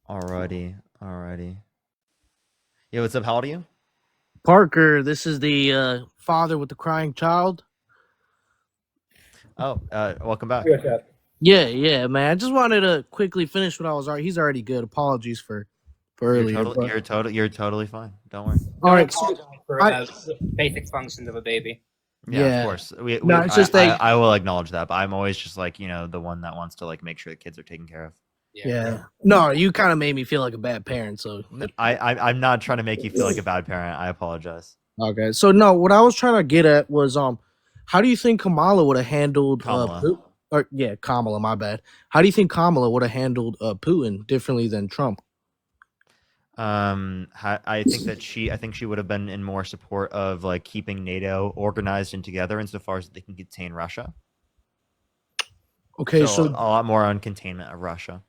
Alrighty, alrighty. Yeah, what's up? How old are you? Parker, this is the father with the crying child. Oh, welcome back. What's up? Yeah, man. I just wanted to quickly finish what I was already. He's already good. Apologies for You're earlier, total. but You're totally fine. Don't worry. all Don't right. So apologize for I basic functions of a baby. Yeah, of yeah, course. We no, we it's I just I, that I will acknowledge that, but I'm always just like the one that wants to like make sure the kids are taken care of. Yeah. yeah. No, you kind of made me feel like a bad parent. So I'm not trying to make you feel like a bad parent. I apologize. okay. So no, what I was trying to get at was how do you think Kamala would have handled Kamala. or yeah, Kamala, my bad. How do you think Kamala would have handled Putin differently than Trump? I think that I think she would have been in more support of like keeping NATO organized and together insofar as they can contain Russia. Okay, So so a lot more on containment of Russia.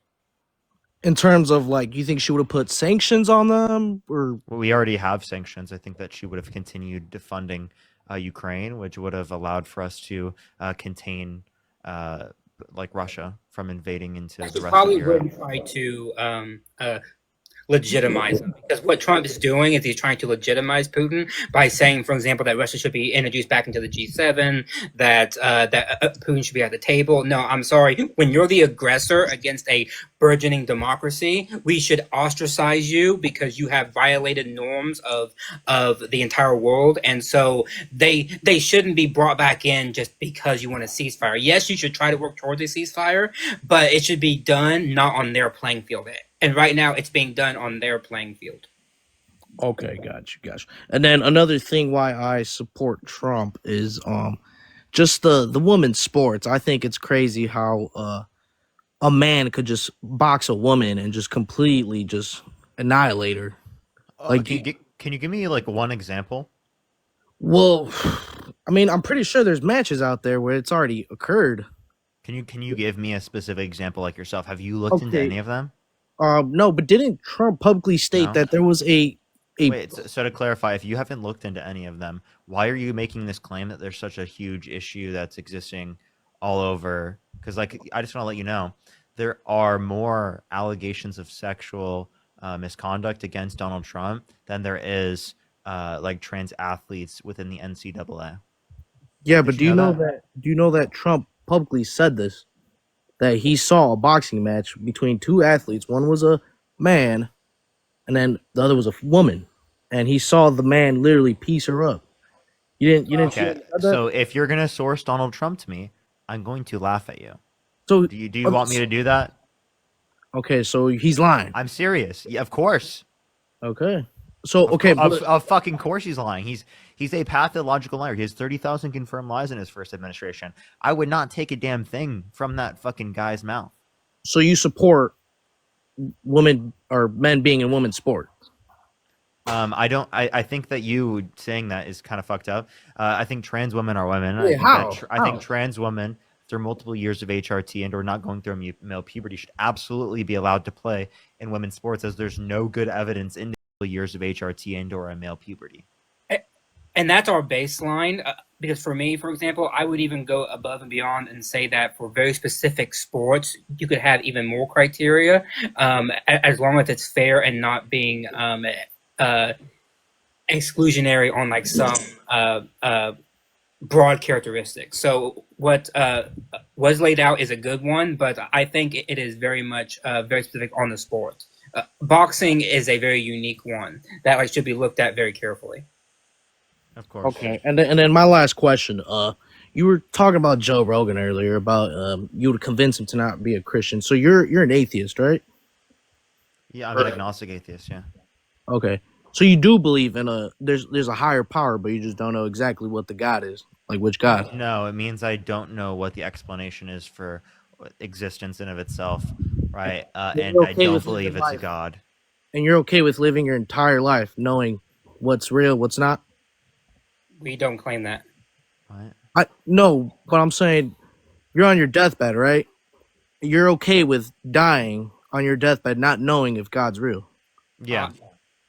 in terms of like, you think she would have put sanctions on them, or Well, we already have sanctions. I think that she would have continued funding Ukraine, which would have allowed for us to contain like Russia from invading into She the rest of probably Europe. would try to legitimize them, because what Trump is doing is he's trying to legitimize Putin by saying, for example, that Russia should be introduced back into the G7, that Putin should be at the table. No, I'm sorry. When you're the aggressor against a burgeoning democracy, we should ostracize you because you have violated norms of the entire world, and so they shouldn't be brought back in just because you want a ceasefire. Yes, you should try to work towards a ceasefire, but it should be done not on their playing field. And right now, it's being done on their playing field. okay, gotcha. And then another thing why I support Trump is just the women's sports. I think it's crazy how a man could just box a woman and just completely just annihilate her. Like, Can you give me like one example? well, I mean, I'm pretty sure there's matches out there where it's already occurred. Can you give me a specific example like yourself? Have you looked into Okay, any of them? no, but didn't Trump publicly state No. that there was a Wait, so to clarify, if you haven't looked into any of them, why are you making this claim that there's such a huge issue that's existing all over? Because, like, I just want to let you know, there are more allegations of sexual misconduct against Donald Trump than there is like trans athletes within the NCAA. yeah, but Did you know that? do you know that Trump publicly said this, that he saw a boxing match between two athletes. One was a man, and then the other was a woman, and he saw the man literally piece her up. You didn't see Okay, what he said that? so if you're gonna source Donald Trump to me, I'm going to laugh at you. So Do you want me to do that? okay, so he's lying. I'm serious. Yeah, of course. Okay, so okay, but Of fucking course he's lying. He's a pathological liar. He has 30,000 confirmed lies in his first administration. I would not take a damn thing from that fucking guy's mouth. so you support women or men being in women's sport? I don't. I think that you saying that is kind of fucked up. I think trans women are women. I Wait, think how? I think How? trans women, through multiple years of HRT and or not going through male puberty, should absolutely be allowed to play in women's sports, as there's no good evidence in years of HRT and or a male puberty. And that's our baseline. Because for me, for example, I would even go above and beyond and say that for very specific sports, you could have even more criteria, as long as it's fair and not being exclusionary on like some broad characteristics. So what was laid out is a good one, but I think it is very much very specific on the sport. Boxing is a very unique one that like should be looked at very carefully. Of course. Okay, and then my last question. You were talking about Joe Rogan earlier about you would convince him to not be a Christian. So you're an atheist, right? Yeah, I'm an agnostic atheist. Yeah. Okay. So you do believe in there's a higher power, but you just don't know exactly what the God is, like which God. No, it means I don't know what the explanation is for existence in of itself, right? And You're I okay don't with believe living it's a life, god. and you're okay with living your entire life knowing what's real, what's not. We don't claim that. What? I no, but I'm saying you're on your deathbed, right? You're okay with dying on your deathbed, not knowing if God's real. Yeah.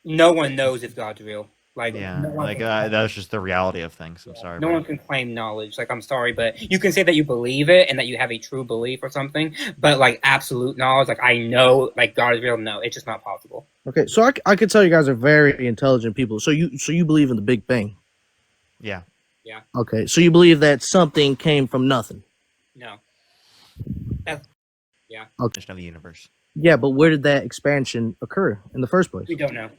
No one knows if God's real. Like Yeah, no one like can claim, that's just the reality of things. I'm sorry, no bro. one can claim knowledge. Like I'm sorry, but you can say that you believe it and that you have a true belief or something. But like absolute knowledge, like I know, like God is real. No, it's just not possible. Okay, so I could tell you guys are very intelligent people. So you believe in the Big Bang. Yeah, Yeah, Okay, so you believe that something came from nothing. no, that's yeah. Okay, just of the universe. yeah, but where did that expansion occur in the first place? We don't know.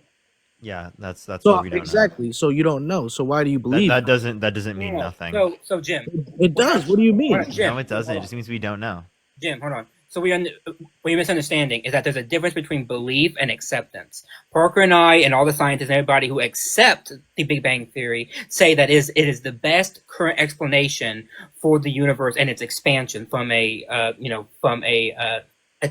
Yeah, that's where So we don't know. exactly, so you don't know. So why do you That believe? that doesn't mean No. nothing. So Jim, It we're does. not, What do you hold mean? on, No, Jim, it doesn't. hold It on. just means we don't know. Jim, hold on. So what you're misunderstanding is that there's a difference between belief and acceptance. Parker and I and all the scientists and everybody who accept the Big Bang Theory say that it is the best current explanation for the universe and its expansion from a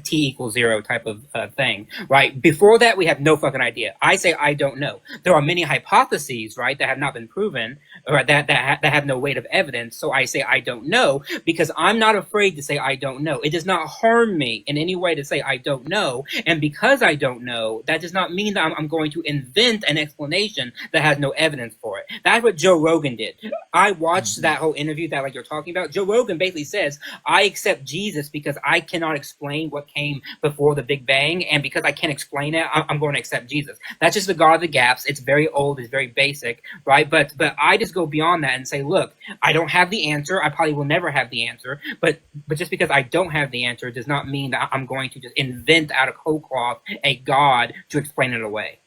t equals zero type of thing, right? Before that, we have no fucking idea. I say I don't know. There are many hypotheses, right, that have not been proven, or that have no weight of evidence. So I say I don't know because I'm not afraid to say I don't know. It does not harm me in any way to say I don't know. And because I don't know, that does not mean that I'm going to invent an explanation that has no evidence for it. That's what Joe Rogan did. I watched that whole interview that like you're talking about. Joe Rogan basically says, I accept Jesus because I cannot explain what came before the Big Bang. And because I can't explain it, I'm going to accept Jesus. That's just the God of the gaps. It's very old. It's very basic, right? But I just go beyond that and say, look, I don't have the answer. I probably will never have the answer. But just because I don't have the answer does not mean that I'm going to just invent out of whole cloth a God to explain it away.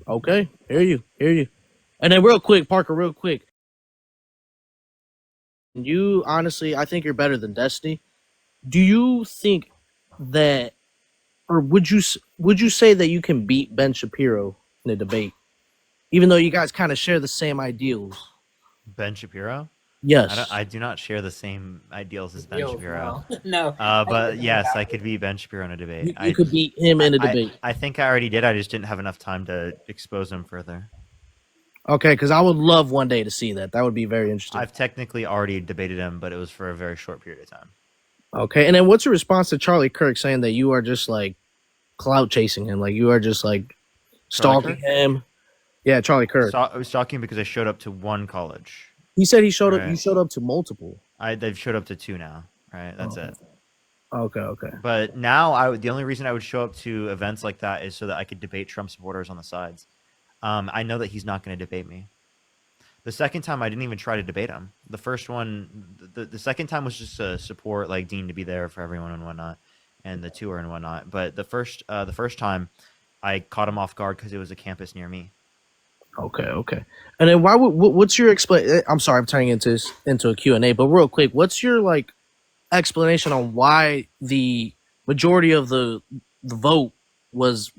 Okay, hear you. And then real quick, Parker, real quick. You honestly, I think you're better than Destiny. Do you think that, or would you say that you can beat Ben Shapiro in a debate, even though you guys kind of share the same ideals? Ben Shapiro? Yes. I do not share the same ideals as Ben Deals, Shapiro. no. But yes, I could be Ben Shapiro in a debate. You could beat him in a I debate. I think I already did. I just didn't have enough time to expose him further. Okay, because I would love one day to see that. That would be very interesting. I've technically already debated him, but it was for a very short period of time. Okay, and then what's your response to Charlie Kirk saying that you are just like clout chasing him, like you are just like Charlie stalking Kirk? him? Yeah, Charlie Kirk. I was stalking because I showed up to one college. He said he showed up. You Right. showed up to multiple. They've showed up to two now. Right, that's it. Okay. But now the only reason I would show up to events like that is so that I could debate Trump supporters on the sides. I know that he's not going to debate me. The second time I didn't even try to debate him. The first one, the second time was just to support like Dean to be there for everyone and whatnot, and the tour and whatnot. But the first time, I caught him off guard because it was a campus near me. Okay. And then what's your explain? I'm sorry, I'm turning into a Q&A, but real quick, what's your like explanation on why the majority of the vote was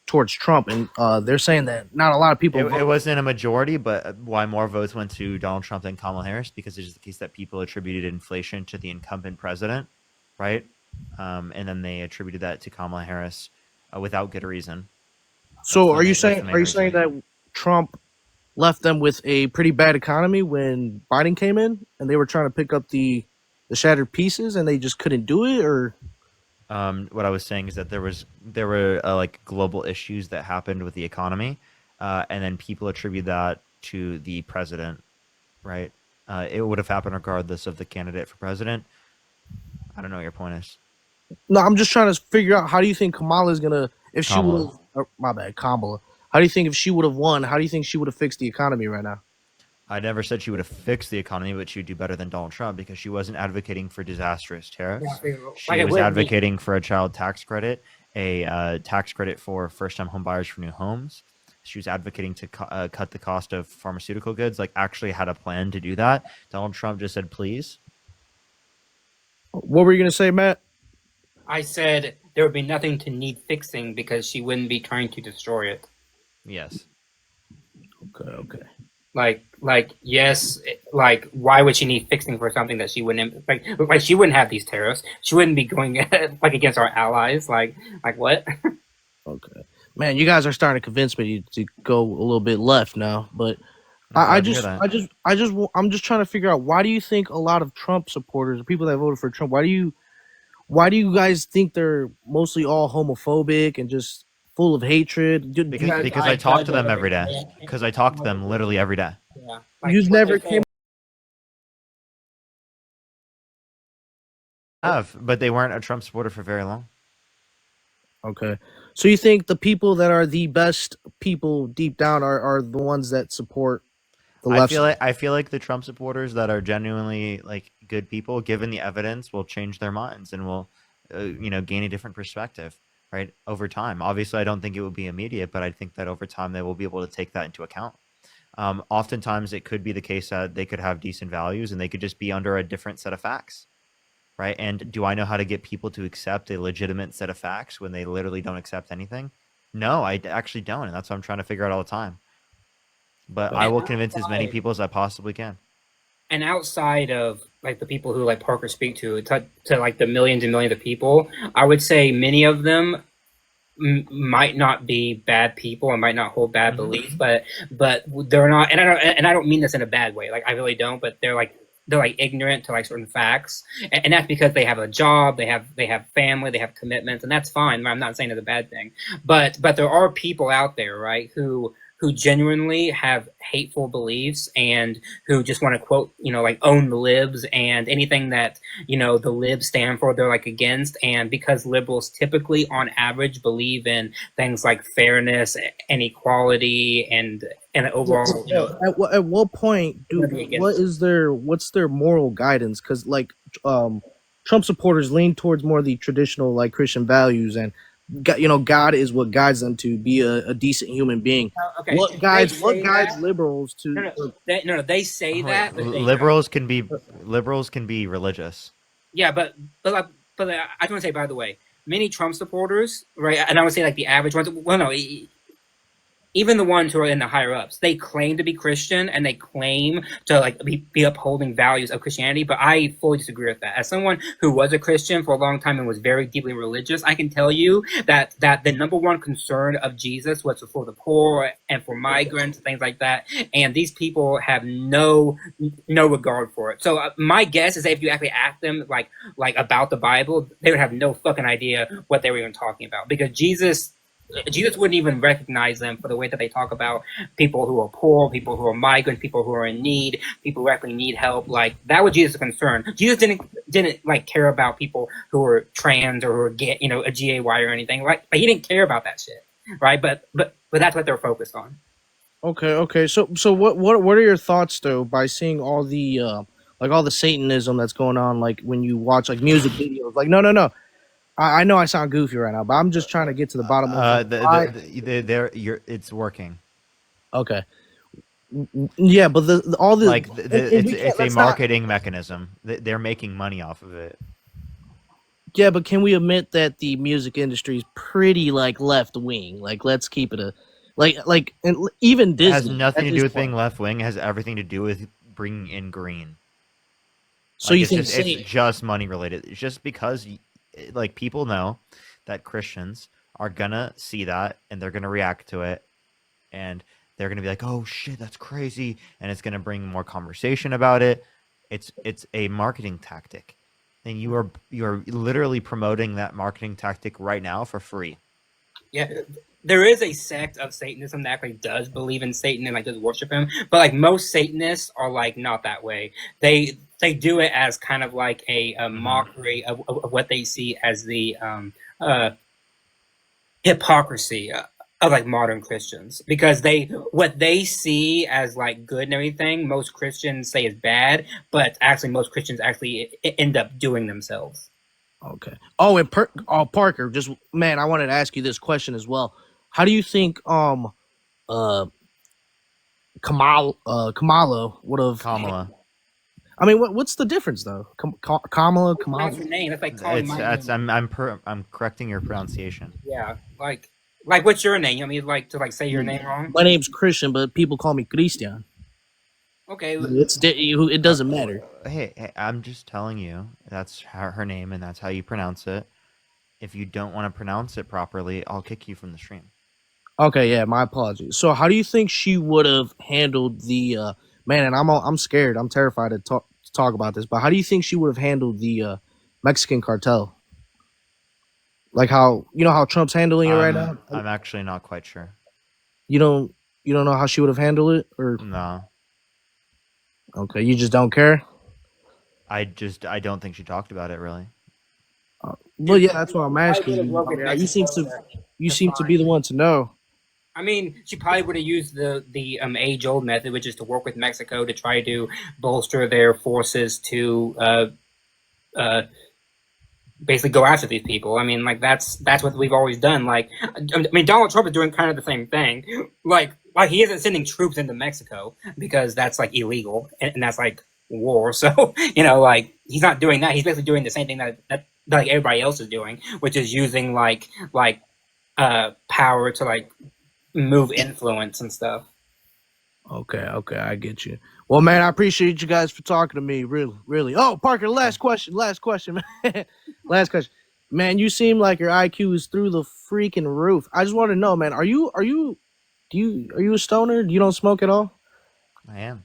towards Trump, and they're saying that not a lot of people. It wasn't a majority, but why more votes went to Donald Trump than Kamala Harris? Because it's just the case that people attributed inflation to the incumbent president, right? And then they attributed that to Kamala Harris without good reason. So That's are you the main saying reason. that Trump left them with a pretty bad economy when Biden came in, and they were trying to pick up the shattered pieces, and they just couldn't do it, or? What I was saying is that there were like global issues that happened with the economy, and then people attribute that to the president, right? It would have happened regardless of the candidate for president. I don't know what your point is. No, I'm just trying to figure out how do you think Kamala's gonna if she Kamala. would have my bad, Kamala. How do you think if she would have won, how do you think she would have fixed the economy right now? I never said she would have fixed the economy, but she would do better than Donald Trump because she wasn't advocating for disastrous tariffs. She was advocating for a child tax credit, a tax credit for first-time home buyers for new homes. She was advocating to cut the cost of pharmaceutical goods, like actually had a plan to do that. Donald Trump just said, please. What were you gonna say, Matt? I said there would be nothing to need fixing because she wouldn't be trying to destroy it. Yes. Okay. Like yes, like why would she need fixing for something that she wouldn't like she wouldn't have these tariffs. She wouldn't be going like against our allies. Like what? Okay. Man, you guys are starting to convince me to go a little bit left now, but I'm I'm just trying to figure out why do you think a lot of Trump supporters, people that voted for Trump, why do you guys think they're mostly all homophobic and just full of hatred? Because I talk to them every day. Because I talk to them literally every day. Yeah, You've never came. But they weren't a Trump supporter for very long. Okay, so you think the people that are the best people deep down are the ones that support the left? I feel like the Trump supporters that are genuinely like good people, given the evidence, will change their minds and will, gain a different perspective, right, over time. Obviously, I don't think it would be immediate, but I think that over time they will be able to take that into account. Oftentimes, it could be the case that they could have decent values and they could just be under a different set of facts, right? And do I know how to get people to accept a legitimate set of facts when they literally don't accept anything? No, I actually don't, and that's what I'm trying to figure out all the time. But I and will convince as many outside, people as I possibly can. and outside of like the people who like Parker speak to like the millions and millions of people, I would say many of them might not be bad people and might not hold bad beliefs, but they're not, and I don't mean this in a bad way. Like I really don't, but they're like ignorant to like certain facts, and that's because they have a job, they have family, they have commitments, and that's fine. I'm not saying it's a bad thing, but there are people out there, right, who genuinely have hateful beliefs and who just want to quote, like own the libs and anything that, the libs stand for, they're like against. And because liberals typically on average believe in things like fairness and equality and overall, At what point what's their moral guidance? Because like Trump supporters lean towards more of the traditional like Christian values, and God is what guides them to be a decent human being. okay, What guides liberals to? no, they say that, but they Liberals can be religious. yeah, but I just want to say, by the way, many Trump supporters, right, and I would say like the average ones. Well, no, even the ones who are in the higher ups, they claim to be Christian and they claim to like be upholding values of Christianity. But I fully disagree with that. As someone who was a Christian for a long time and was very deeply religious, I can tell you that the number one concern of Jesus was for the poor and for migrants and things like that. And these people have no regard for it. So my guess is that if you actually ask them like about the Bible, they would have no fucking idea what they were even talking about, because Jesus wouldn't even recognize them for the way that they talk about people who are poor, people who are migrants, people who are in need, people who actually need help. Like that was Jesus' concern. Jesus didn't like care about people who were trans or who were gay, a GAY or anything. Like he didn't care about that shit, right? But that's what they're focused on. Okay. So what are your thoughts though by seeing all the like all the Satanism that's going on? Like when you watch like music videos, like no. I know I sound goofy right now, but I'm just trying to get to the bottom of it. It's working. Okay. Yeah, but all the like it's a marketing mechanism. They're making money off of it. Yeah, but can we admit that the music industry is pretty like left wing? Like, let's keep it a and even Disney it has nothing to do with being left wing. It has everything to do with bringing in green. So you think it's just money related? It's just because like people know that Christians are gonna see that and they're gonna react to it, and they're gonna be like, "Oh shit, that's crazy," and it's gonna bring more conversation about it. It's a marketing tactic, and you are literally promoting that marketing tactic right now for free. Yeah, there is a sect of Satanism that actually does believe in Satan and like does worship him, but like most Satanists are like not that way. They do it as kind of like a mockery of what they see as the hypocrisy of like modern Christians, because what they see as like good and everything, most Christians say is bad, but actually most Christians actually end up doing themselves. Okay. Oh, and Parker, just man, I wanted to ask you this question as well. How do you think Kamala would have? Kamala. I mean, what's the difference though? Kamala. That's her name. That's like calling my name. I'm correcting your pronunciation. Yeah, like what's your name? I mean, like to like say your name wrong. My name's Christian, but people call me Christian. Okay, it doesn't matter. Hey, I'm just telling you that's her name and that's how you pronounce it. If you don't want to pronounce it properly, I'll kick you from the stream. Okay, yeah, my apologies. So, how do you think she would have handled the man? And I'm scared. I'm terrified to talk about this. But how do you think she would have handled the Mexican cartel? Like how how Trump's handling it right now. I'm actually not quite sure. You don't know how she would have handled it, or No, okay, you just don't care. I don't think she talked about it really. Well, yeah, that's why I'm I would asking have you. worked I with mean, Mexico you to seem to be find. the one to know. I mean, she probably would have used the age old method, which is to work with Mexico to try to bolster their forces to uh, basically go after these people. I mean, like that's what we've always done. Like, I mean, Donald Trump is doing kind of the same thing. Like he isn't sending troops into Mexico because that's like illegal and that's like war. So like he's not doing that. He's basically doing the same thing that like everybody else is doing, which is using power to like move influence and stuff. Okay, I get you. Well, man, I appreciate you guys for talking to me. Really, really. Oh, Parker, last question, man. Last question, man. You seem like your IQ is through the freaking roof. I just want to know, man. Are you are you a stoner? You don't smoke at all? I am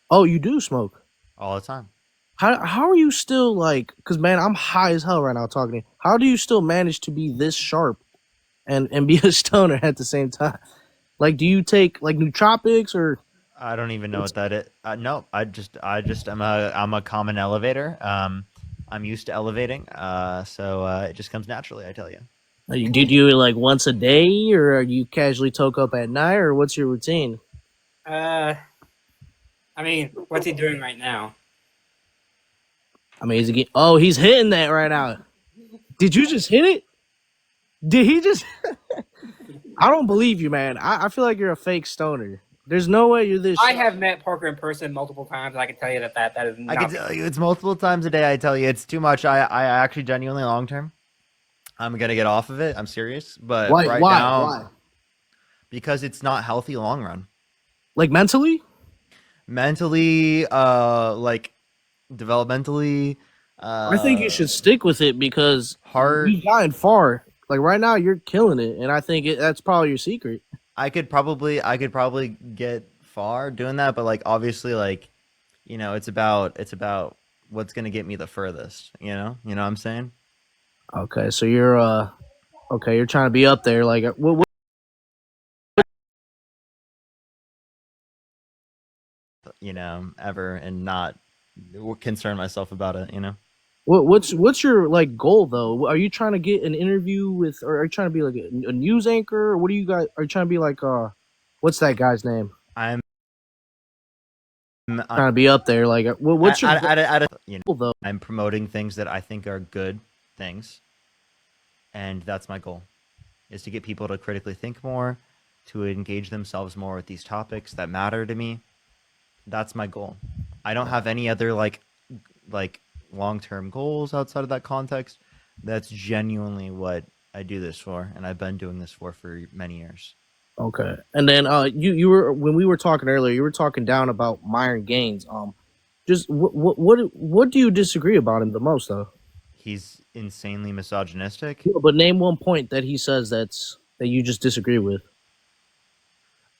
Oh, you do smoke. all the time. How are you still like? Because man, I'm high as hell right now talking to you. How do you still manage to be this sharp and be a stoner at the same time? Like, do you take like nootropics or? I don't even know what that is. No, I just I'm a common elevator. I'm used to elevating. So it just comes naturally. I tell you. Did you like once a day, or are you casually toke up at night, or what's your routine? Uh, I mean, what's he doing right now? I mean, oh, he's hitting that right now. Did you just hit it? Did he just? I don't believe you, man. I feel like you're a fake stoner. There's no way you're this. I have met Parker in person multiple times. I can tell you that is I not. can tell you it's multiple times a day. I tell you it's too much. I actually genuinely long term. I'm gonna get off of it. I'm serious. But Why? right Why? now, Why? because it's not healthy long run. Like mentally? Mentally, like developmentally, I think you should stick with it because heart. you've gotten far. Like right now, you're killing it, and I think that's probably your secret. I could probably get far doing that, but like obviously, like it's about what's gonna get me the furthest. You know what I'm saying? Okay, so you're okay. You're trying to be up there. Like Ever and not concern myself about it. what's your like goal though? Are you trying to get an interview with, or are you trying to be like a news anchor? Or what do you guys? Are you trying to be like what's that guy's name? I'm, I'm Trying to be up there. Like what's your goal though? I'm promoting things that I think are good things, and that's my goal, is to get people to critically think more, to engage themselves more with these topics that matter to me. That's my goal. I don't have any other like long-term goals outside of that context. That's genuinely what I do this for, and I've been doing this for many years. Okay, and then you were when we were talking earlier, you were talking down about Myron Gaines. Just what do you disagree about him the most though? He's insanely misogynistic. Yeah, but name one point that he says that you just disagree with.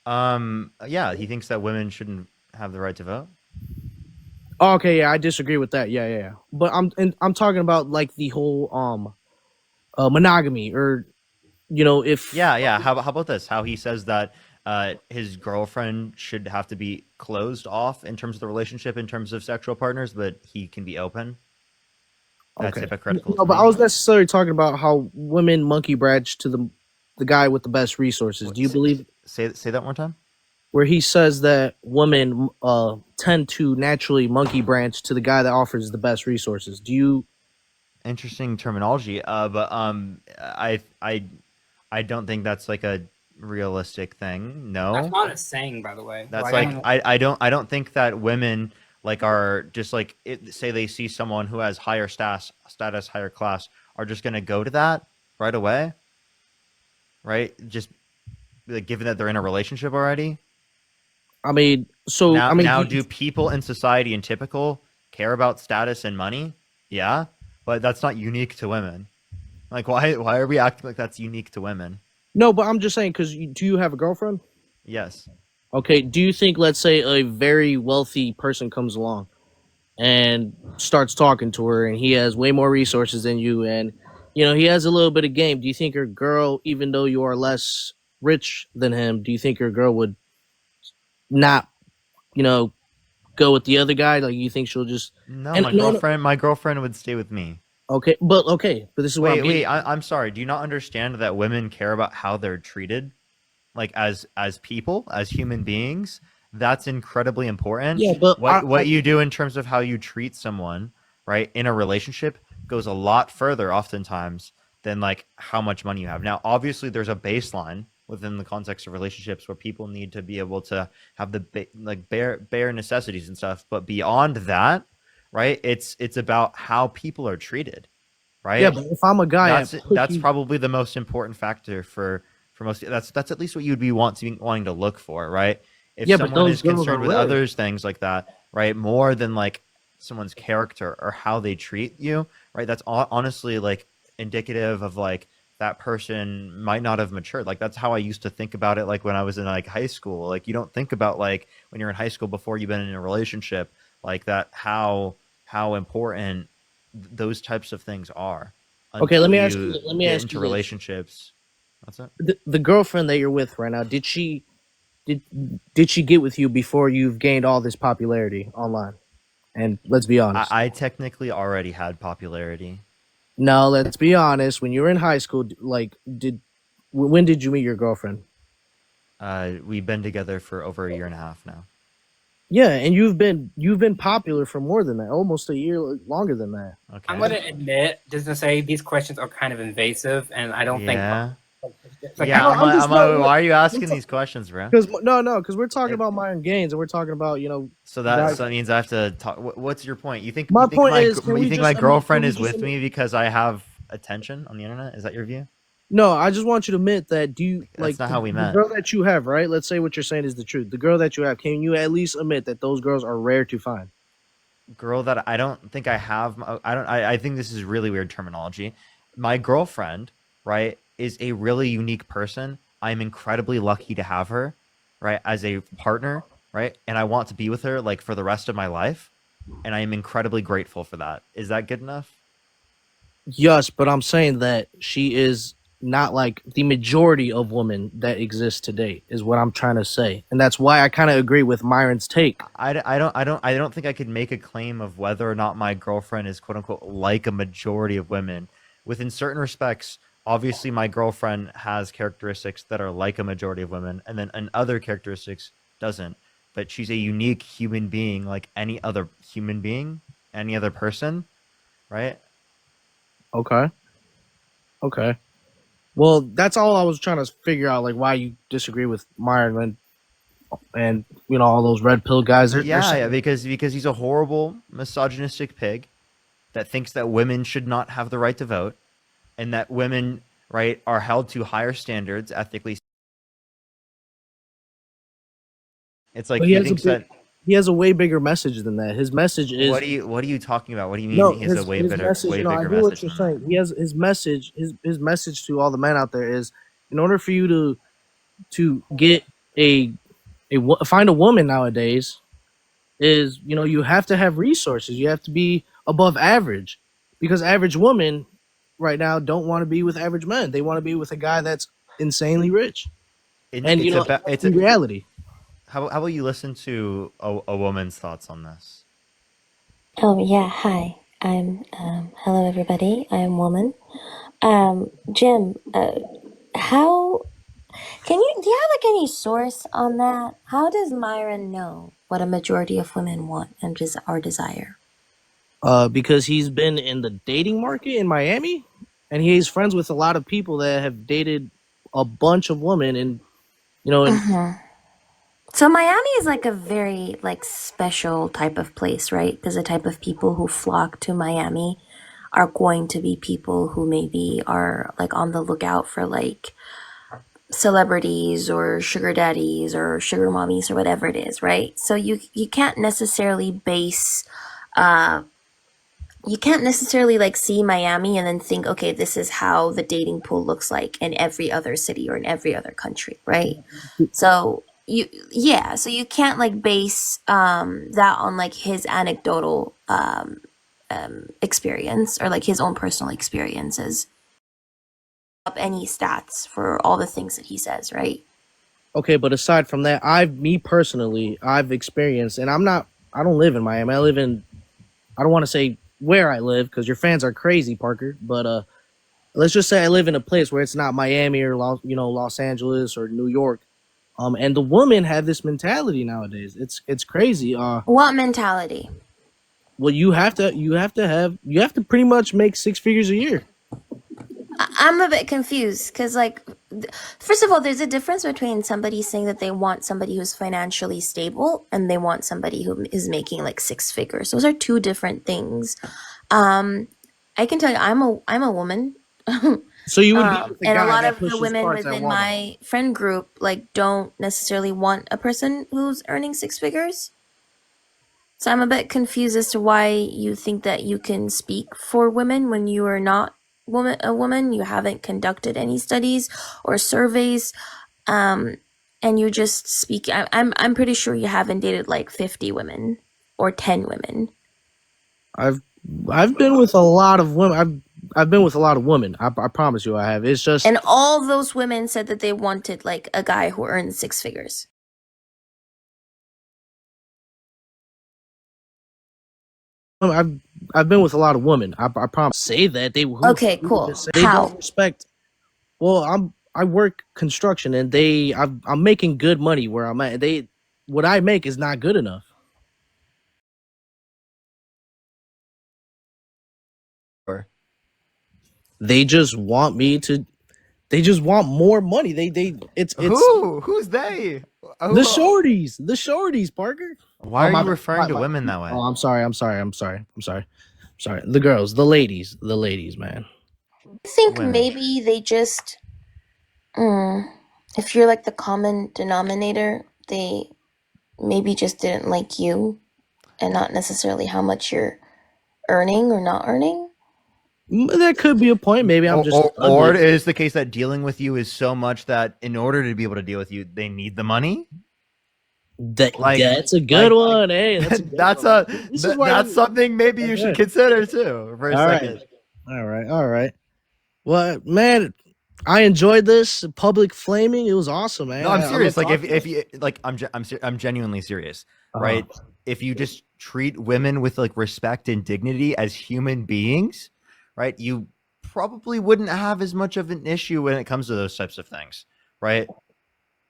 Yeah, he thinks that women shouldn't have the right to vote. Oh, okay, yeah, I disagree with that. Yeah. But I'm talking about like the whole monogamy, or if Yeah. How about this? How he says that his girlfriend should have to be closed off in terms of the relationship, in terms of sexual partners, but he can be open. That's okay. hypocritical No, to but I me. was necessarily talking about how women monkey branch to the guy with the best resources. Do you believe Say that one time? where he says that women tend to naturally monkey branch to the guy that offers the best resources? Do you Interesting terminology. But I don't think that's like a realistic thing. That's No. not a saying, by the way. That's Like, I don't like know. I don't think that women like are just like say they see someone who has higher status, higher class, are just gonna go to that right away, right? Just like, given that they're in a relationship already. I mean, so Now I mean, now do people in society in typical care about status and money? Yeah, but that's not unique to women. Like why are we acting like that's unique to women? no, but I'm just saying because do you have a girlfriend? Yes. Okay, do you think, let's say, a very wealthy person comes along and starts talking to her, and he has way more resources than you, and he has a little bit of game. Do you think your girl, even though you are less rich than him, do you think your girl would not, you know, go with the other guy? Like, you think she'll just No, and no, no, my girlfriend would stay with me. okay, but this is what I'm Wait, getting. I'm sorry. Do you not understand that women care about how they're treated, like as people, as human beings? That's incredibly important. Yeah, but What you do in terms of how you treat someone, right, in a relationship goes a lot further oftentimes than like how much money you have. Now, obviously there's a baseline within the context of relationships where people need to be able to have the like bare necessities and stuff, but beyond that, right? It's about how people are treated, yeah, right? but if I'm a guy at That's pussy, probably the most important factor for most. That's at least what you'd be wanting to look for, right? If yeah, but someone those is girls are concerned with rare. others things like that, right, more than like someone's character or how they treat you, right? That's honestly like indicative of like that person might not have matured. Like that's how I used to think about it. Like when I was in like high school, like you don't think about like when you're in high school before you've been in a relationship, like that how important those types of things are Okay, until you let me get ask into you this: relationships. What's that? the girlfriend that you're with right now, did did she get with you before you've gained all this popularity online? And let's be honest. I technically already had popularity. No, let's be honest. When you were in high school, like, when did you meet your girlfriend? We've been together for over a year and a half now. Yeah, and you've been popular for more than that, almost a year longer than that. I'm Okay. going to admit, just to say, these questions are kind of invasive, and I don't think. Yeah. It's like, Yeah. No, I'm just no. Why are you asking these questions, bro? Because no, because we're talking It, about Myron Gaines, and we're talking about so guys. that means I have to talk. What's your point? My point is, can You we think just my admit? Can girlfriend we is just with admit? me because I have attention on the internet? Is that your view? No, I just want you to admit that. Do you That's like not how we the met. girl that you have? Right. Let's say what you're saying is the truth. The girl that you have. Can you at least admit that those girls are rare to find? Girl that I don't think I have. I don't. I think this is really weird terminology. My girlfriend, right, is a really unique person. I'm incredibly lucky to have her, right, as a partner, right, and I want to be with her like for the rest of my life, and I am incredibly grateful for that. Is that good enough? Yes, but I'm saying that she is not like the majority of women that exist today, is what I'm trying to say. And that's why I kind of agree with Myron's take. I don't think I could make a claim of whether or not my girlfriend is quote unquote like a majority of women. Within certain respects, obviously my girlfriend has characteristics that are like a majority of women, and then in other characteristics doesn't. But she's a unique human being like any other human being, any other person, right? Okay. Okay. Well, that's all I was trying to figure out, like why you disagree with Myron and all those red pill guys. They're Yeah, saying, because he's a horrible misogynistic pig that thinks that women should not have the right to vote and that women, right, are held to higher standards ethically. It's like but he he has a thinks big, that. he has a way bigger message than that. His message is What are you talking about? What do you mean no, he has a his message. way I bigger hear what message you're than that? saying. He has his message. His message to all the men out there is, in order for you to get a find a woman nowadays, is you have to have resources. You have to be above average, because average women right now don't want to be with average men. They want to be with a guy that's insanely rich. And It's about that's the reality. how about you listen to a woman's thoughts on this? Oh, yeah, hi. Hello everybody. I'm woman. Jim, how do you have like any source on that? How does Myron know what a majority of women want and or desire? Because he's been in the dating market in Miami, and he's friends with a lot of people that have dated a bunch of women, and and So Miami is like a very like special type of place, right? Because the type of people who flock to Miami are going to be people who maybe are like on the lookout for like celebrities or sugar daddies or sugar mommies or whatever it is, right? So you can't necessarily base uh you can't necessarily like see Miami and then think, okay, this is how the dating pool looks like in every other city or in every other country, right? So so you can't like base that on like his anecdotal experience or like his own personal experiences. up any stats for all the things that he says, right? Okay, but aside from that, me personally, I've experienced, and I don't live in Miami. I don't want to say where I live because your fans are crazy, Parker. But let's just say I live in a place where it's not Miami or Los Angeles or New York. And the women have this mentality nowadays. It's crazy. What mentality? Well, you have to pretty much make six figures a year. I'm a bit confused because, like, first of all, there's a difference between somebody saying that they want somebody who's financially stable and they want somebody who is making like six figures. Those are two different things. I can tell you, I'm a woman. So you would be with the And a guy lot that of the pushes women carts at within Walmart. my friend group like don't necessarily want a person who's earning six figures. So I'm a bit confused as to why you think that you can speak for women when you are not a woman. You haven't conducted any studies or surveys, and you just speak. I'm pretty sure you haven't dated like 50 women or 10 women. I've been with a lot of women. I've been with a lot of women. I promise you, I have. It's just And all those women said that they wanted like a guy who earned six figures. I've been with a lot of women. I promise. Say that Okay, cool. they How? don't respect. Well, I work construction and I'm making good money where I'm at. What I make is not good enough. Or They just want me to. They just want more money. It's who's they? the shorties, Parker. Why are My you bad. referring to women that way? Oh, I'm sorry. Sorry. The girls, the ladies, man. I think Women. maybe they just, if you're like the common denominator, they maybe just didn't like you and not necessarily how much you're earning or not earning. That could be a point. Maybe I'm just Or ugly. it is the case that dealing with you is so much that in order to be able to deal with you, they need the money. That's a good one. Hey, that's a good that's one. a This is why that's something maybe you should Okay. consider too for a All right. second. All right. Well, man, I enjoyed this public flaming. It was awesome, man. No, I'm I love serious. Like talking. if you like, I'm genuinely serious, Uh-huh. right? If you just treat women with like respect and dignity as human beings, right? You probably wouldn't have as much of an issue when it comes to those types of things, right?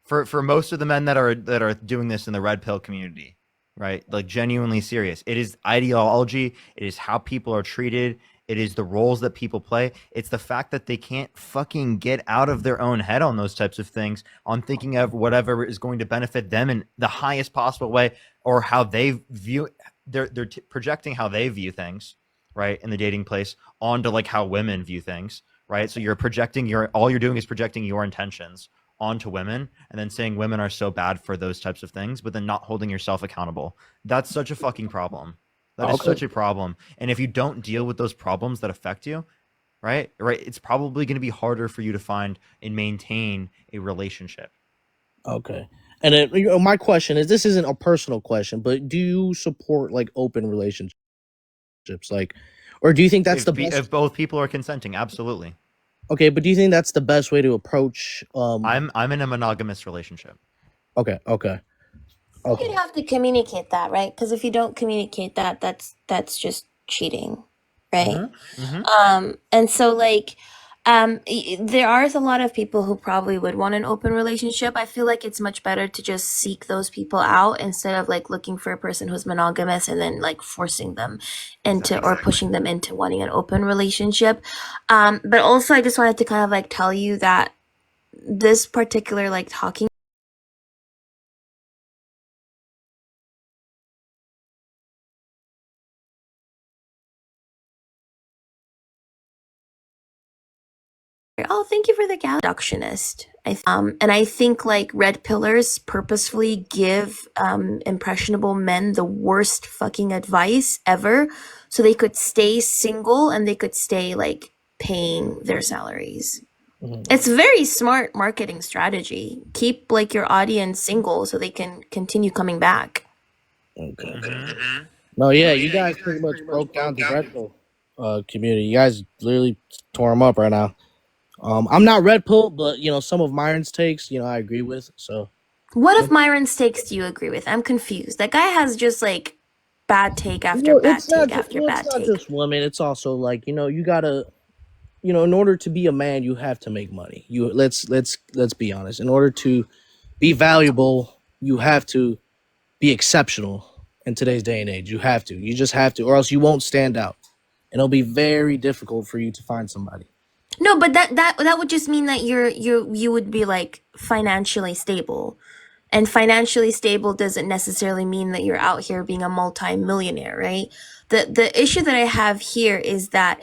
For most of the men that are doing this in the red pill community, right? Like genuinely serious. It is ideology, it is how people are treated, it is the roles that people play. It's the fact that they can't fucking get out of their own head on those types of things, on thinking of whatever is going to benefit them in the highest possible way, or how they view they're projecting how they view things, right, in the dating place onto like how women view things, right? So you're projecting all you're doing is projecting your intentions onto women and then saying women are so bad for those types of things, but then not holding yourself accountable. That's such a fucking problem. That is such a problem. And if you don't deal with those problems that affect you, right, it's probably going to be harder for you to find and maintain a relationship. Okay. And then, my question is, this isn't a personal question, but do you support like open relationships, like, or do you think that's If both people are consenting, absolutely. Okay, but do you think that's the best way to approach? I'm in a monogamous relationship. Okay. You'd have to communicate that, right? Because if you don't communicate that, that's just cheating, right? And so like, there are a lot of people who probably would want an open relationship. I feel like it's much better to just seek those people out instead of like looking for a person who's monogamous and then like forcing them into or pushing them into wanting an open relationship. But also, I just wanted to kind of like tell you that this particular like talking oh, thank you for the gal reductionist. And I think like red pillars purposefully give impressionable men the worst fucking advice ever, so they could stay single and they could stay like paying their salaries. It's a very smart marketing strategy. Keep like your audience single so they can continue coming back. Okay. No, yeah, you guys pretty much broke down the red pill community. You guys literally tore them up right now. I'm not red pill, but some of Myron's takes, I agree with. So What if Myron's takes do you agree with? I'm confused. That guy has just like bad take after bad it's not take just after bad take. just women. It's also like you gotta in order to be a man, you have to make money. Let's be honest. In order to be valuable, you have to be exceptional in today's day and age. You have to. You just have to, or else you won't stand out, and it'll be very difficult for you to find somebody. No, but that would just mean that you would be like financially stable. And financially stable doesn't necessarily mean that you're out here being a multi-millionaire, right? The issue that I have here is that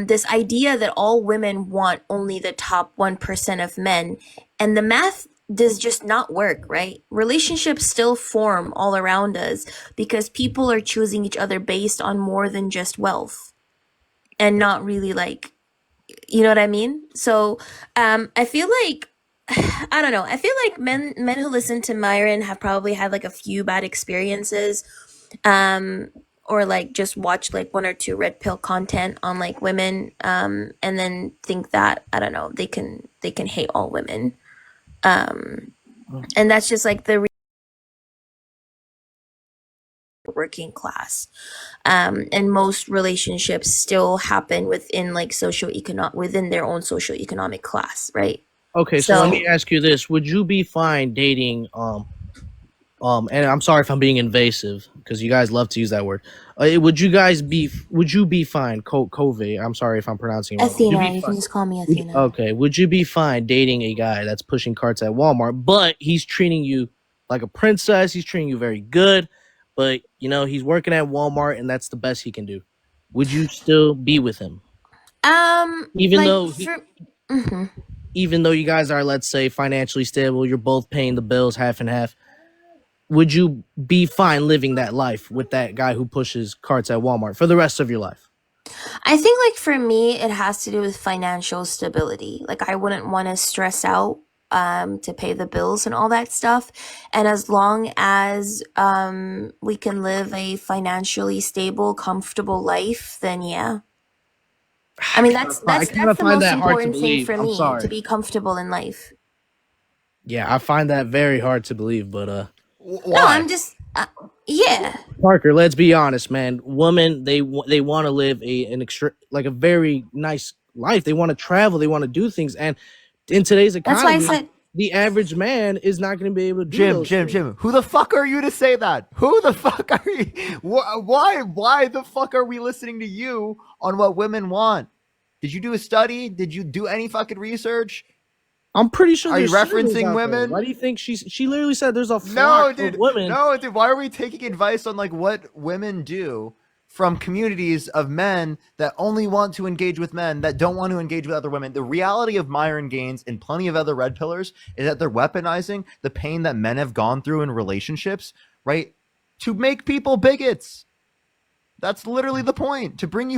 this idea that all women want only the top 1% of men, and the math does just not work, right? Relationships still form all around us because people are choosing each other based on more than just wealth and not really like, you know what I mean? So I feel like I don't know. I feel like men who listen to Myron have probably had like a few bad experiences, um, or like just watch like one or two red pill content on like women, and then think that I don't know they can hate all women, and that's just like the working class, and most relationships still happen within like within their own socioeconomic class, right? Okay, so let So me ask you this: would you be fine dating and I'm sorry if I'm being invasive because you guys love to use that word. Would you be fine, Cove? I'm sorry if I'm pronouncing it wrong. Would you be Athena, you fine? can just call me Athena. Okay, would you be fine dating a guy that's pushing carts at Walmart, but he's treating you like a princess? He's treating you very good, but he's working at Walmart and that's the best he can do. Would you still be with him, even Like though for. Mhm. even though you guys are, let's say, financially stable, you're both paying the bills half and half? Would you be fine living that life with that guy who pushes carts at Walmart for the rest of your life? I think like for me it has to do with financial stability. Like I wouldn't want to stress out to pay the bills and all that stuff. And as long as we can live a financially stable, comfortable life, then yeah. I mean I kind that's of the find most that hard to important thing believe. for I'm me, to sorry. be comfortable in life. Yeah, I find that very hard to believe. But No, Why? I'm just yeah. Parker, let's be honest, man. Women, they want to live an extra, like a very nice life. They want to travel. They want to do things. And in today's That's why I economy, said the average man is not going to be able to do those things. Jim, who the fuck are you to say that? Who the fuck are you? Why the fuck are we listening to you on what women want? Did you do a study? Did you do any fucking research? I'm pretty sure Are you there's surveys referencing out there. Why women? do you think she literally said there's a flock No, of dude. women? No, dude. Why are we taking advice on like what women do from communities of men that only want to engage with men that don't want to engage with other women? The reality of Myron Gaines and plenty of other red pillars is that they're weaponizing the pain that men have gone through in relationships, right? To make people bigots. That's literally the point. To bring you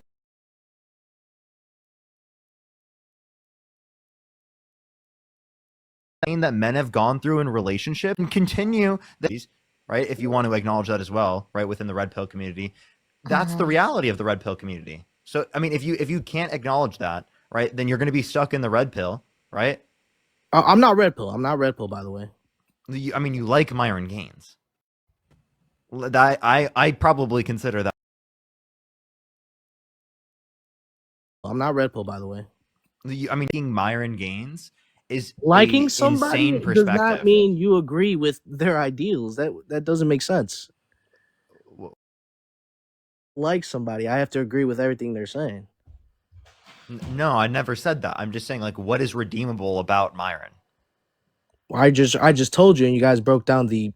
pain that men have gone through in relationship and continue these, right? If you want to acknowledge that as well, right, within the red pill community, that's the reality of the red pill community. So, I mean, if you can't acknowledge that, right, then you're going to be stuck in the red pill, right? I'm not red pill. I'm not red pill, by the way. I mean, you like Myron Gaines. I probably consider that. I'm not red pill, by the way. I mean, liking Myron Gaines is Liking a somebody insane does not perspective. mean you agree with their ideals. That doesn't make sense. Like somebody, I have to agree with everything they're saying. No, I never said that. I'm just saying, like, what is redeemable about Myron? I just told you, and you guys broke down the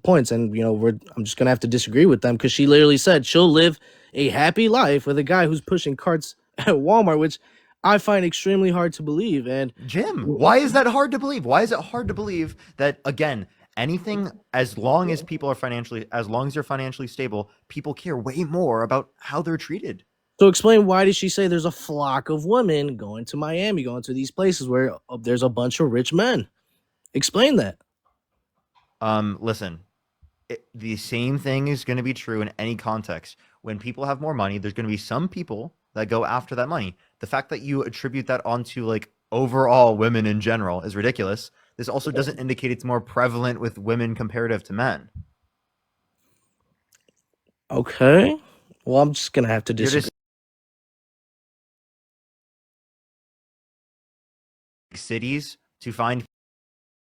points, and I'm just gonna have to disagree with them because she literally said she'll live a happy life with a guy who's pushing carts at Walmart, which I find extremely hard to believe. And Jim, why is that hard to believe? Why is it hard to believe that, again, anything, as long as as long as they're financially stable, people care way more about how they're treated? so explain, why did she say there's a flock of women going to Miami, going to these places where there's a bunch of rich men? Explain that. Listen, the same thing is going to be true in any context. When people have more money, there's going to be some people that go after that money. The fact that you attribute that onto like overall women in general is ridiculous. This also doesn't indicate it's more prevalent with women comparative to men. Okay. Well, I'm just gonna have to You're disagree. just cities to find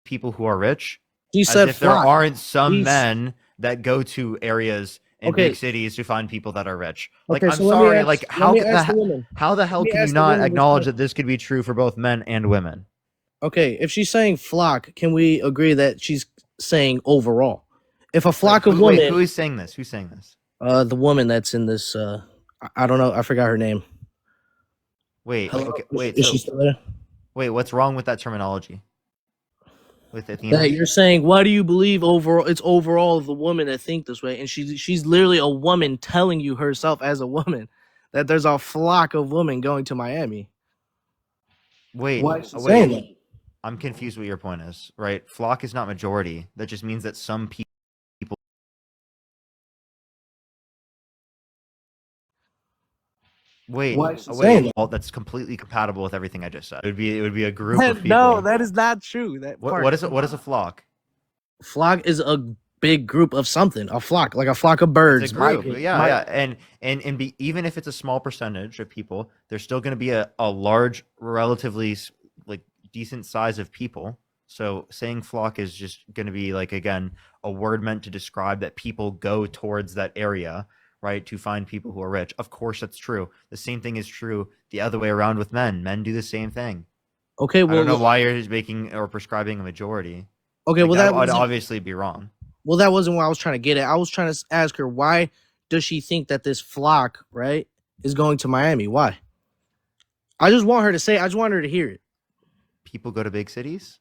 people who are rich, He as said if there flock. aren't some He's- men that go to areas in Okay. big cities to find people that are rich. Like, Okay, I'm so let me sorry, ask- like let how me could ask the that, woman. how the hell Let me can you ask the not woman this acknowledge question. that this could be true for both men and women? Okay, if she's saying flock, can we agree that she's saying overall? If a flock Wait, of women, who is saying this? Who's saying this? the woman that's in this, I don't know, I forgot her name. Wait, Hello? okay, wait, Is so she still there? wait, what's wrong with that terminology? With That Athena? you're saying, why do you believe overall? It's overall the woman that think this way, and she's literally a woman telling you herself as a woman that there's a flock of women going to Miami. Wait, Why is she wait. saying that? I'm confused what your point is, right? Flock is not majority. That just means that some people. Wait, Why is she wait. saying that? Well, that's completely compatible with everything I just said. It would be a group of people. No, that is not true. That part. What is it? What is a flock? Flock is a big group of something. A flock, like a flock of birds. It's a group. Yeah. And even if it's a small percentage of people, there's still going to be a large, relatively like decent size of people. So saying flock is just going to be like, again, a word meant to describe that people go towards that area, right, to find people who are rich. Of course, that's true. The same thing is true the other way around with men. Men do the same thing. Okay, well, I don't know why you're making or prescribing a majority. okay, Like, well, that that would wasn't, obviously be wrong. well, that wasn't what I was trying to get at. I was trying to ask her, why does she think that this flock, right, is going to Miami? Why? I just want her to say. I just want her to hear it. People go to big cities.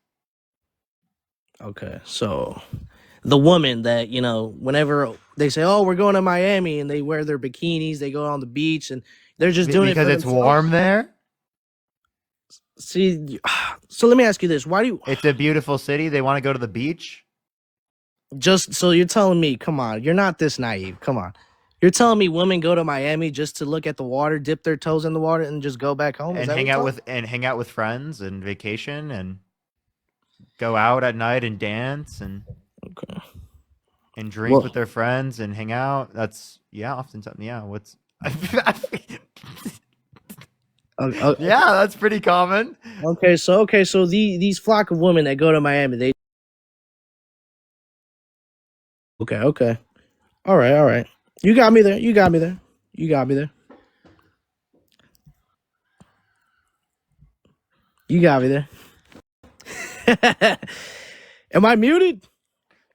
Okay, so the woman that, whenever they say, "Oh, we're going to Miami," and they wear their bikinis, they go on the beach, and they're just doing because it for it's themselves. warm there. See, so let me ask you this: why do you? It's a beautiful city. They want to go to the beach. Just so you're telling me, come on, you're not this naive. Come on, you're telling me women go to Miami just to look at the water, dip their toes in the water, and just go back home? And hang out with friends and vacation and go out at night and dance and Okay. and drink with their friends and hang out. That's oftentimes what's yeah, that's pretty common. Okay, so these flock of women that go to Miami, they okay. All right. You got me there. You got me there. You got me there. You got me there. Am I muted?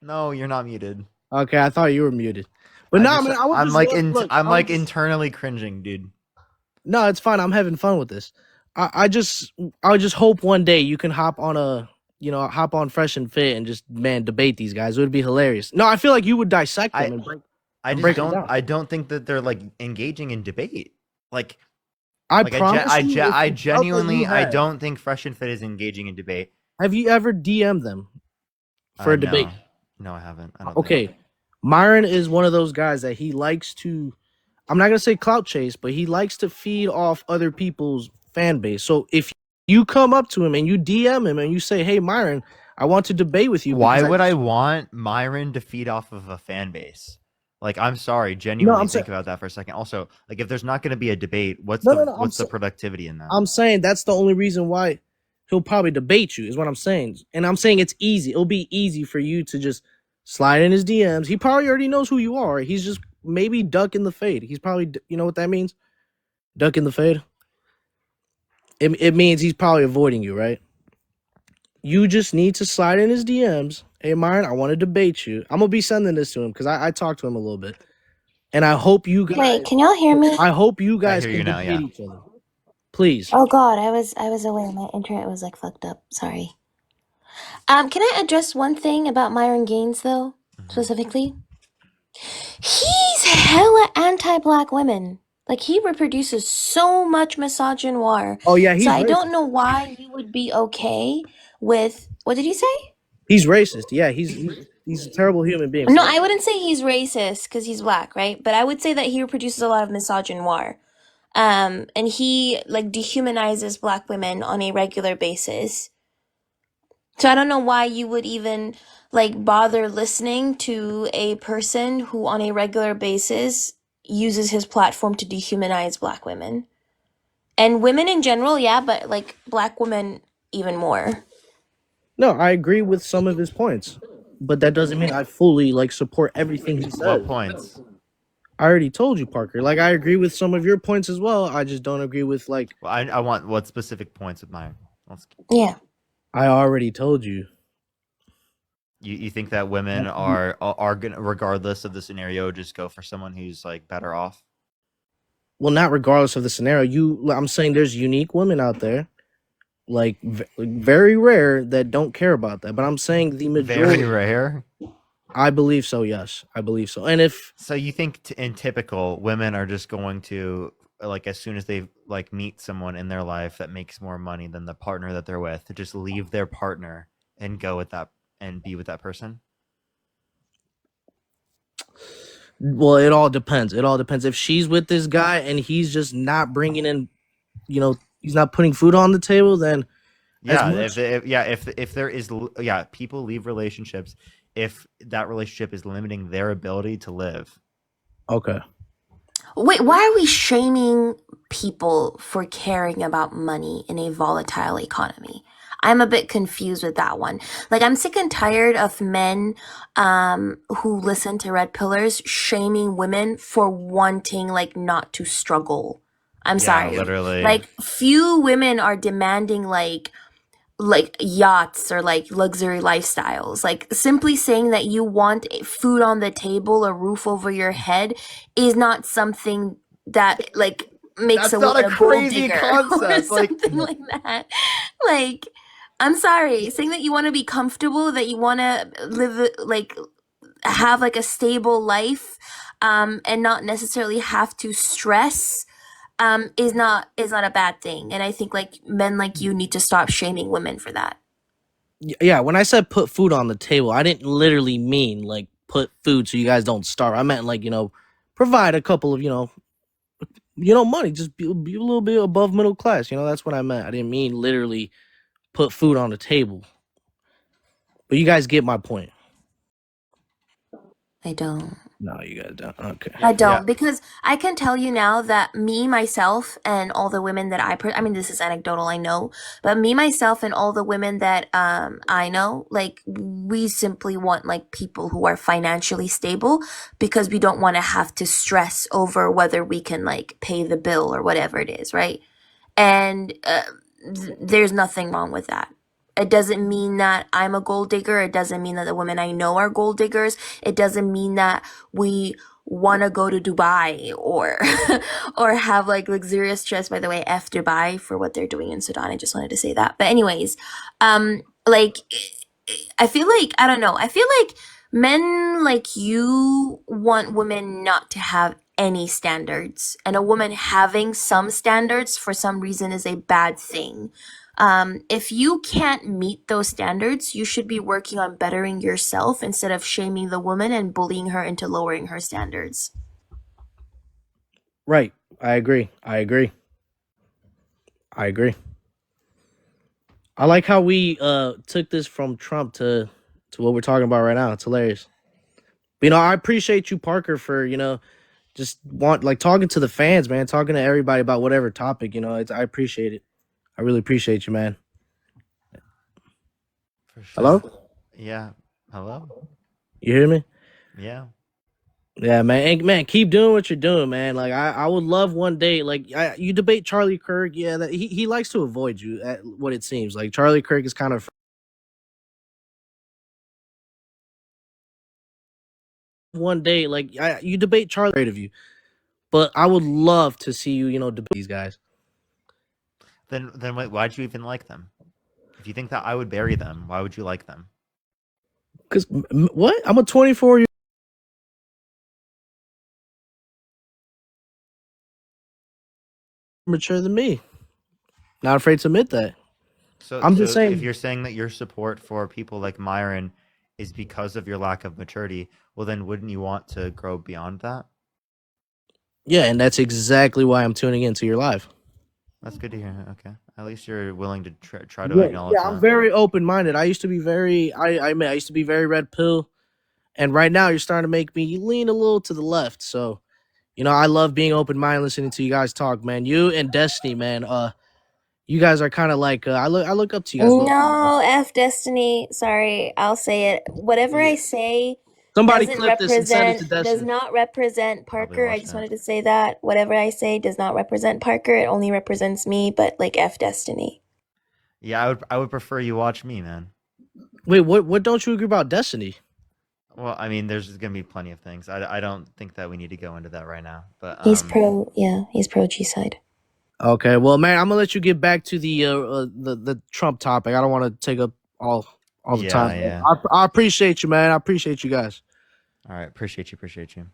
No, you're not muted. Okay, I thought you were muted. But I'm like internally cringing, dude. No, it's fine. I'm having fun with this. I just hope one day you can hop on Fresh and Fit and just debate these guys. It would be hilarious. No, I feel like you would dissect them and break. I don't think that they're like engaging in debate. Like I genuinely I don't think Fresh and Fit is engaging in debate. Have you ever DM'd them for a debate? No, I haven't. I don't Okay. Myron is one of those guys that he likes to, I'm not going to say clout chase, but he likes to feed off other people's fan base. So if you come up to him and you DM him and you say, "Hey, Myron, I want to debate with you." Why would I want Myron to feed off of a fan base? Like, I'm sorry, genuinely think about that for a second. Also, like, if there's not going to be a debate, what's the productivity in that? I'm saying that's the only reason why he'll probably debate you, is what I'm saying. And I'm saying it's easy. It'll be easy for you to just slide in his DMs. He probably already knows who you are. He's just maybe ducking the fade. He's probably, you know what that means? Ducking the fade. It means he's probably avoiding you, right? You just need to slide in his DMs. "Hey, Myron, I want to debate you." I'm going to be sending this to him because I talked to him a little bit. And I hope you guys... Wait, can y'all hear me? I hope you guys can debate each other. Please. Oh God, I was aware my internet was like fucked up. Sorry. Can I address one thing about Myron Gaines though, specifically? He's hella anti-black women. Like, he reproduces so much misogynoir. Oh yeah, he's so I racist. don't know why you would be okay with, what did he say? He's racist. Yeah, he's a terrible human being. No, I wouldn't say he's racist because he's black, right? But I would say that he reproduces a lot of misogynoir. and he like dehumanizes black women on a regular basis. So I don't know why you would even like bother listening to a person who on a regular basis uses his platform to dehumanize black women. And women in general, yeah, but like black women even more. No, I agree with some of his points, but that doesn't mean I fully like support everything he What says. points? I already told you, Parker. Like, I agree with some of your points as well. I just don't agree with like Well, I want what specific points with mine. Yeah. I already told you. You think that women are gonna, regardless of the scenario, just go for someone who's like better off? Well, not regardless of the scenario. I'm saying there's unique women out there, like very rare, that don't care about that. But I'm saying the Very majority. rare. I believe so. Yes, I believe so. And if So you think in typical women are just going to like as soon as they like meet someone in their life that makes more money than the partner that they're with, to just leave their partner and go with that and be with that person? well, it all depends. It all depends. If she's with this guy and he's just not bringing in, he's not putting food on the table, then as Yeah, much. if there is people leave relationships if that relationship is limiting their ability to live. Okay. Wait, why are we shaming people for caring about money in a volatile economy? I'm a bit confused with that one. Like, I'm sick and tired of men who listen to red pillars shaming women for wanting, like, not to struggle. I'm Yeah, sorry. literally. Like, few women are demanding, like yachts or like luxury lifestyles. Like simply saying that you want food on the table, a roof over your head is not something that like makes That's a not woman a a gold crazy digger or concept. Like, something like that. Like, I'm sorry, saying that you want to be comfortable, that you want to live like have like a stable life and not necessarily have to stress is not a bad thing, and I think like men like you need to stop shaming women for that. Yeah, when I said put food on the table, I didn't literally mean like put food so you guys don't starve. I meant like, provide a couple of, money, just be a little bit above middle class. That's what I meant. I didn't mean literally put food on the table. But you guys get my point. I don't. No, you guys don't. Okay. I yeah, don't, because I can tell you now that me, myself, and all the women that I mean, this is anecdotal, I know, but me, myself, and all the women that I know, like, we simply want, like, people who are financially stable because we don't want to have to stress over whether we can, like, pay the bill or whatever it is, right? And there's nothing wrong with that. It doesn't mean that I'm a gold digger. It doesn't mean that the women I know are gold diggers. It doesn't mean that we want to go to Dubai or or have like luxurious trips. By the way, F Dubai for what they're doing in Sudan. I just wanted to say that. But anyways, like I feel like I don't know. I feel like men like you want women not to have any standards, and a woman having some standards for some reason is a bad thing. If you can't meet those standards, you should be working on bettering yourself instead of shaming the woman and bullying her into lowering her standards. Right. I agree. I agree. I agree. I like how we took this from Trump to what we're talking about right now. It's hilarious. I appreciate you, Parker, for just talking to the fans, man, talking to everybody about whatever topic. I appreciate it. I really appreciate you, man. for sure. Hello, Yeah. Hello? you hear me? Yeah. Yeah, man. And, man, keep doing what you're doing, man. Like I would love one day, like you debate Charlie Kirk. Yeah, that he likes to avoid you. At what it seems like Charlie Kirk is kind of one day, like you debate Charlie of you, but I would love to see you, debate these guys. Then why'd you even like them? If you think that I would bury them, why would you like them? Because what? I'm a 24 year mature than me. Not afraid to admit that. So I'm just so if saying. you're saying that your support for people like Myron is because of your lack of maturity, well then wouldn't you want to grow beyond that? Yeah, and that's exactly why I'm tuning into your live. That's good to hear. Okay, at least you're willing to try to Yeah, acknowledge I'm that. very open minded. I used to be very, I admit, I used to be very red pill, and right now you're starting to make me lean a little to the left. So, I love being open minded, listening to you guys talk, man. You and Destiny, man. You guys are kind of like I look up to you guys. No, F Destiny. Sorry, I'll say it. Whatever I Yeah, say Somebody clip this and send it to does Destiny. not represent probably Parker. I watch just that. wanted to say that. Whatever I say does not represent Parker. It only represents me, but like F Destiny. Yeah, I would prefer you watch me, man. Wait, what don't you agree about Destiny? Well, I mean, there's gonna be plenty of things. I don't think that we need to go into that right now. But He's pro G side. Okay, well, man, I'm gonna let you get back to the Trump topic. I don't want to take up all the yeah, time. yeah. I appreciate you, man. I appreciate you guys. All right, appreciate you.